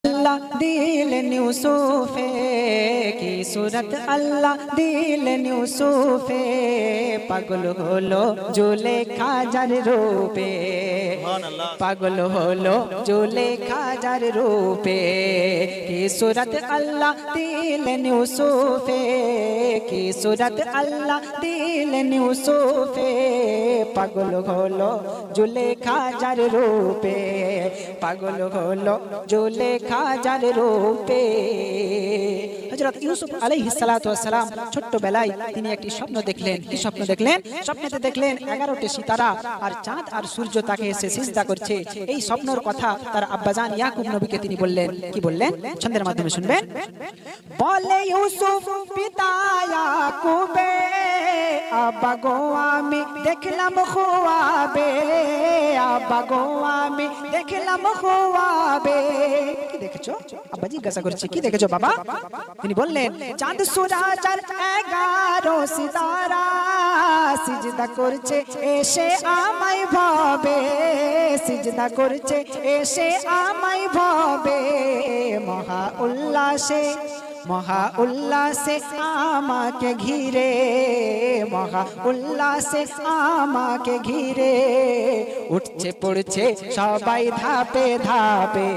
अल्लाह दिलन यूसुफे की सूरत अल्लाह दिलन यूसुफे पागल होलो जुलेखा जार रूपे पागल होलो जुलेखा जार रूपे की सूरत अल्लाह दिलन यूसुफे की सूरत अल्लाह दिलन यूसुफे पागल होलो जुलेखा जार रूपे पागल होलो जुलेखा जार रूपे। হযরত ইউসুফ আলাইহিস সালাতু ওয়াস সালাম ছোটবেলায় তিনি একটি স্বপ্ন দেখলেন। কি স্বপ্ন দেখলেন? স্বপ্নেতে দেখলেন 11টি সিতারা আর চাঁদ আর সূর্য তাকে এসে সিজদা করছে। এই স্বপ্নের কথা তার আব্বাজান ইয়াকুব নবীকে তিনি বললেন। কি বললেন? ছন্দের মাধ্যমে শুনবেন। বলে ইউসুফ পিতা ইয়াকুবে আব্বা গো আমি দেখলাম খুয়াবে আব্বা গো আমি দেখলাম খুয়াবে। কি দেখেছো? আব্বা জিজ্ঞাসা করছে কি দেখেছো বাবা? তিনি বললেন চাঁদ সূরজ আর 11 সিতারা সিজদা করছে এসে আমায় ভাবে সিজদা করছে এসে আমায় ভাবে মহা উল্লাসে মহা উল্লাসে আমাকে ঘিরে মহা উল্লাসে আমাকে ঘিরে উঠছে পড়ছে সবাই ধাপে ধাপে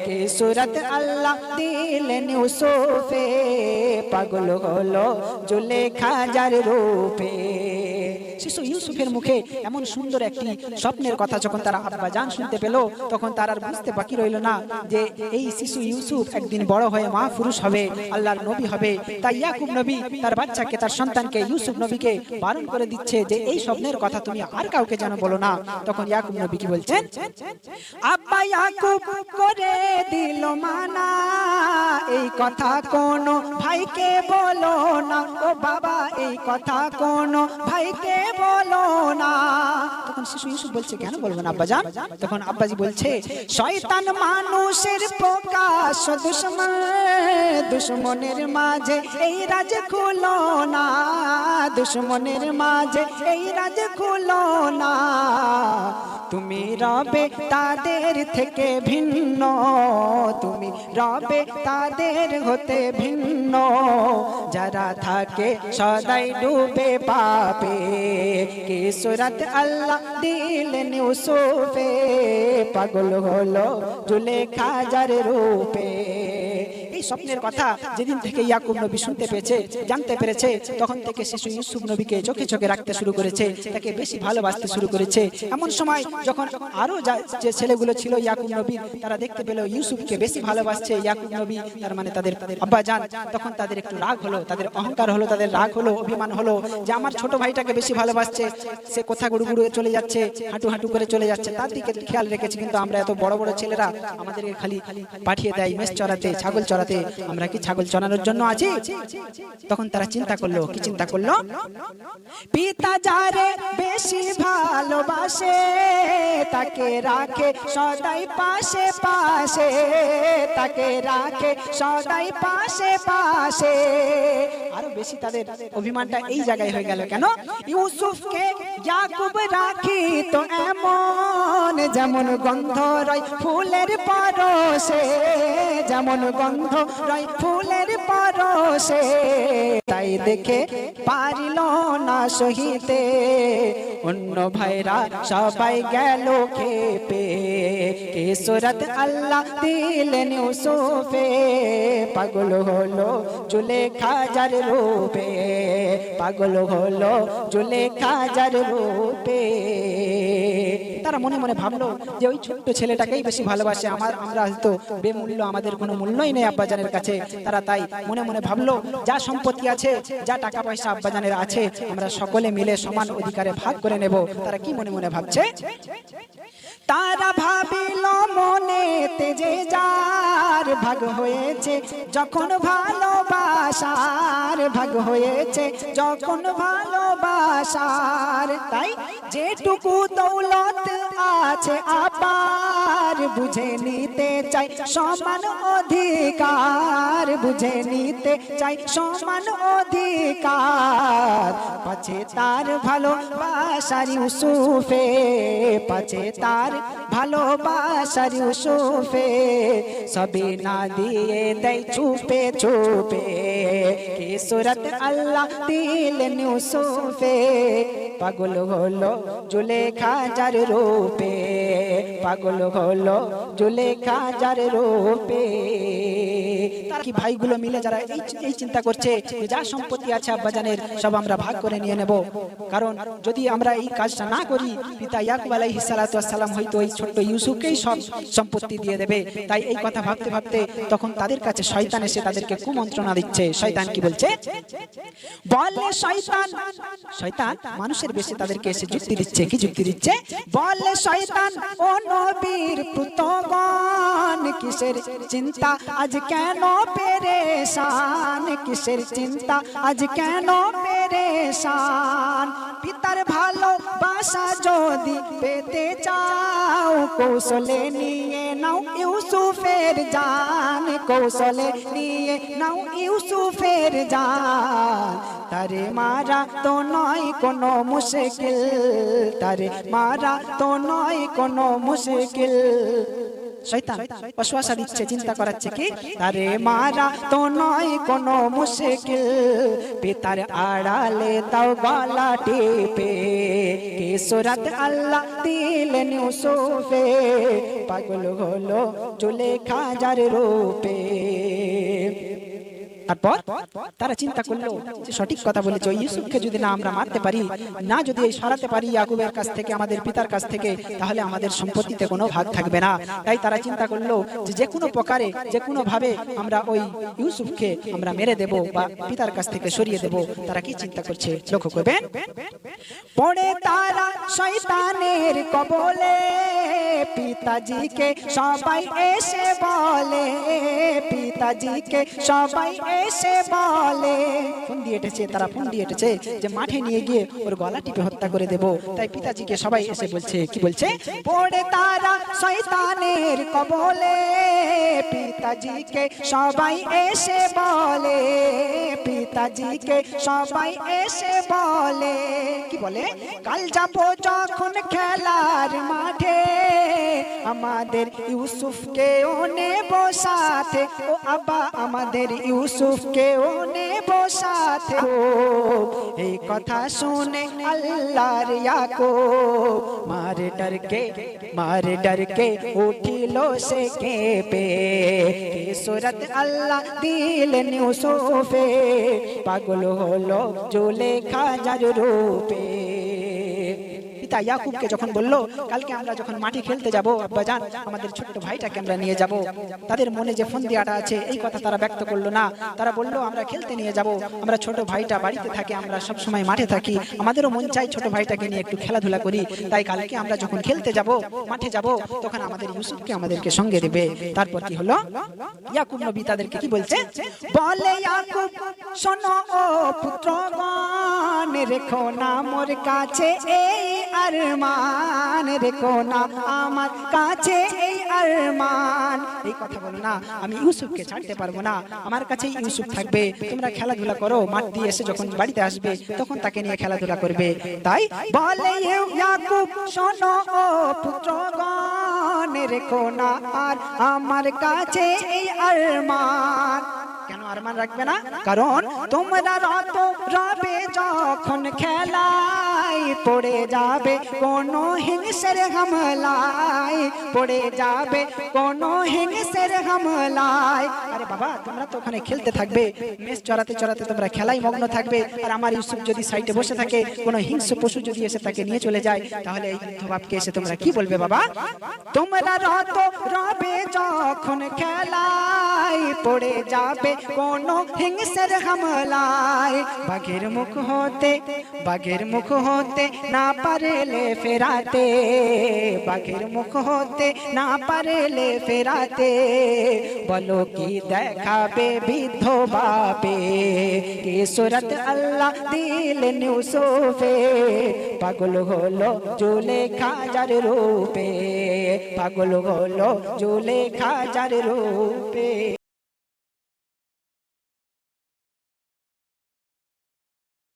কি सूरत আল্লাহ দিলেন ইউসুফে পাগল হলো জুলেখা যার রূপে। শিশু ইউসুফের মুখে এমন সুন্দর একটি স্বপ্নের কথা যখন তারা আব্বাজান শুনতে পেল তখন তার আর বুঝতে বাকি রইল না যে এই শিশু ইউসুফ একদিন বড় হয়ে মহাপুরুষ হবে, আল্লাহর নবী হবে। তাই ইয়াকুব নবী তার বাচ্চাকে তার সন্তানকে ইউসুফ নবীকে বারণ করে দিচ্ছে যে এই স্বপ্নের কথা তুমি আর কাউকে যেন বলো না। তখন ইয়াকুব নবী কি বলছেন? আব্বা ইয়াকুব করে দিল মানা এই কথা কোন ভাইকে বলো না ও বাবা এই কথা কোন ভাইকে বলো না। তখন শিশু ইউসুফ বলছে কেন বলবো না আব্বাজান? তখন আব্বাজি বলছে শয়তান মানুষের প্রকাশ দুশমন দুশমনের মাঝে এই রাজ খুলো না দুশমনের মাঝে এই রাজ খুলো না তুমি রবে তাদের থেকে ভিন্ন তুমি রবে তাদের হতে ভিন্ন যারা থাকে সদাই ডুবে পাপে কি सूरत আল্লাহ দিলেন ইউসুফে পাগল হলো জুলেখা যার রূপে। এই স্বপ্নের কথা যেদিন থেকে ইয়াকুব নবী শুনতে পেয়েছে জানতে পেরেছে তখন থেকে শিশু ইউসুফ নবীকে চোখে চোখে রাখতে শুরু করেছে, তাকে বেশি ভালোবাসতে শুরু করেছে। এমন সময় যখন আরো যে ছেলেগুলো ছিল ইয়াকুব নবীর তারা দেখতে পেল ইউসুফকে বেশি ভালোবাসছে ইয়াকুব নবী তার মানে তাদের আব্বাজান, তখন তাদের একটু রাগ হলো, তাদের অহংকার হলো, তাদের রাগ হলো, অভিমান হলো যে আমার ছোট ভাইটাকে বেশি ভালোবাসছে, সে কোথা গুড়ু গুড়ু চলে যাচ্ছে, হাঁটু হাঁটু করে চলে যাচ্ছে, তার দিকে খেয়াল রেখেছি কিন্তু আমরা এত বড় বড় ছেলেরা আমাদেরকে খালি পাঠিয়ে দেয় মেষ চড়াতে ছাগল চড়াতে, আমরা কি ছাগল চড়ানোর জন্য আছি? তখন তারা চিন্তা করলো, কি চিন্তা করলো? পিতা যারে বেশি ভালোবাসে তাকে রাখে সদাই পাশে পাশে তাকে রাখে সদাই পাশে পাশে। আরো বেশি তাদের অভিমানটা এই জায়গায় হয়ে গেল কেন? ইউসুফকে ইয়াকুব রাখি তো এমন যেমন গন্ধ রয় ফুলের পরশে যেমন গন্ধ রয় ফুলের পরশে তাই দেখে পারিল না সহিতে অন্য ভাইরা সবাই গেল খেপে কি सूरत আল্লাহ দিলেন ইউসুফে পাগল হলো জুলেখা যার রূপে পাগল হলো জুলেখা যার রূপে। তারা মনে মনে ভাবলো যে ওই ছোট্ট ছেলেটাকেই বেশি ভালোবাসে, আমরা হয়তো বেমূল্য, আমাদের কোনো মূল্যই নেই আব্বাজানের কাছে। তারা তাই মনে মনে ভাবলো যা সম্পত্তি আছে যা টাকা পয়সা আব্বাজানের আছে আমরা সকলে মিলে সমান অধিকারে ভাগ করে নেব। তারা কি মনে মনে ভাবছে? তারা ভাবিল মনেতে যে যার ভাগ হয়েছে যখন ভালোবাসার ভাগ হয়েছে যখন ভালোবাসার তাই যেটুকু দৌলত আছে আব্বা অধিকার বুঝে নিতে চাই সমান অধিকার বুঝে নিতে চাই সমান অধিকার পাছে তার ভালোবাসার ইউসুফে পাছে তার ভালোবাসার ইউসুফে সবে না দিয়ে দেয় চুপে চুপে কি সুরত আল্লাহ দিলেন ইউসুফে পাগল হলো জুলেখা যার রূপে পাগল হলো জুলেখা যার রূপে তার কি ভাইগুলো মিলে যারা এই চিন্তা করছে যে যা সম্পত্তি আছে আব্বাজানের সব আমরা ভাগ করে নিয়ে নেব কারণ যদি আমরা এই কাজটা না করি পিতা ইয়াকুব আলাইহিস সালাতু ওয়াস সালাম হয়তো এই ছোট্ট ইউসুফকেই সব সম্পত্তি দিয়ে দেবে তাই এই কথা ভাবতে ভাবতে তখন তাদের কাছে শয়তান এসে তাদেরকে কুমন্ত্রণা দিচ্ছে শয়তান কি বলছে বলে শয়তান মানুষের বেশে তাদেরকে এসে যুক্তি দিচ্ছে কি যুক্তি দিচ্ছে বলে শয়তান ও নবীর পুত্রগণ কিসের চিন্তা আজ কেন পেরেশান কিসের চিন্তা আজ কেন পেরেশান পিতার ভালোবাসা যদি পেতে চাও কৌশলে নিয়ে নাও ইউসুফের জান কৌশলে নিয়ে নাও ইউসুফের জান তারে মারা তো নয় কোনো মুশকিল তারে মারা তো নয় কোনো মুশকিল শয়তান ওয়াসওয়াসা দিচ্ছে চিন্তা করাচ্ছে কি তারে মারা তো নয় কোনো মুশকিল পিতার আড়ালে তাও গলা টিপে কি সুরত আল্লাহ দিলেন ইউসুফে পাগল হলো জুলেখা যার রূপে তারপর তারা চিন্তা করলো যে সঠিক কথা বলেছে ওই ইউসুফকে যদি না আমরা মারতে পারি না যদি এই সরাতে পারি ইয়াকুবের কাছ থেকে আমাদের পিতার কাছ থেকে তাহলে আমাদের সম্পত্তিতে কোনো ভাগ থাকবে না তাই তারা চিন্তা করলো যে যে কোনো প্রকারে যে কোনো ভাবে আমরা ওই ইউসুফকে আমরা মেরে দেব বা পিতার কাছ থেকে সরিয়ে দেব তারা কি চিন্তা করছে লক্ষ্য করবেন পড়ে তারা শয়তানের কবলে পিতাজিকে সবাই এসে বলে পিতাজিকে সবাই এসে বলে ফোন দিয়ে এটেছে তারা ফোন দিয়ে এটেছে যে মাঠে নিয়ে গিয়ে ওর গলা টিপে হত্যা করে দেব তাই পিতাজিকে সবাই এসে বলছে কি বলছে পড়ে তারা শয়তানের কবলে পিতাজিকে সবাই এসে বলে পিতাজিকে সবাই এসে বলে কি বলে কাল যাবো যখন খেলার মাঠে আমাদের ইউসুফকে নেব সাথে ও আব্বা আমাদের ইউসুফকে নেব সাথে এই কথা শুনে আল্লাহর ইয়াকুব মার डर के उठिलो से केंपे के सूरत अल्लाह दिलेन यूसुफे पागल হলো জুলেখা যার রূপে পিতা ইয়াকুবকে যখন বললো কালকে আমরা যখন মাঠে খেলতে যাব আব্বাজান আমাদের ছোট্ট ভাইটাকে আমরা নিয়ে যাব তাদের মনে যে ফন্দিয়াটা আছে এই কথা তারা ব্যক্ত করলো না তারা বললো আমরা খেলতে নিয়ে যাব আমরা ছোট ভাইটা বাড়িতে থাকে আমরা সব সময় মাঠে থাকি আমাদেরও মন চাই ছোট ভাইটাকে নিয়ে একটু খেলাধুলা করি তাই কালকে আমরা যখন খেলতে যাব মাঠে যাব তখন আমাদের ইউসুফকে আমাদেরকে সঙ্গে দেবে তারপর কি হলো ইয়াকুব নবী তাদেরকে কি বলছে বলে ইয়াকুব শোনো ও পুত্রগণ রেখো না মোর কাছে এই अरमान देखो ना আমার কাছে এই আরমান এই কথা বলো না আমি ইউসুফকে ছাড়তে পারবো না আমার কাছেই ইউসুফ থাকবে তোমরা খেলাধুলা করো মাঠ দিয়ে এসে যখন বাড়িতে আসবে তখন তাকে নিয়ে খেলাধুলা করবে তাই বলে ইয়াকুব শোনো ও পুত্রগণ রেখো না আর আমার কাছে এই আরমান কেন আরমান রাখবে না কারণ তোমরা রত রবে যখন খেলায় পড়ে যাবে কোন হিংসের হামলায় পড়ে যাবে কোন হিংসের হামলায় আরে বাবা তোমরা তো ওখানে খেলতে থাকবে মেষ চড়াতে চড়াতে তোমরা খেলাই মগ্ন থাকবে আর আমার ইউসুফ যদি সাইডে বসে থাকে কোন হিংস্র পশু যদি এসে তাকে নিয়ে চলে যায় তাহলে এই বৃদ্ধবাপকে এসে তোমরা কি বলবে বাবা তোমরা রত রবে যখন খেলায় পড়ে যাবে কোন হিংসের হামলায় বাঘের মুখ হতে না পারলে ফেরাতে বাঘের মুখ হতে হতে না পারলে ফেরাতে, বলো কি দেখাবে বৃদ্ধ বাপে, কি সুরত আল্লাহ দিলেন ইউসুফে, পাগল হলো জুলেখা যার রূপে, পাগল হলো জুলেখা যার রূপে।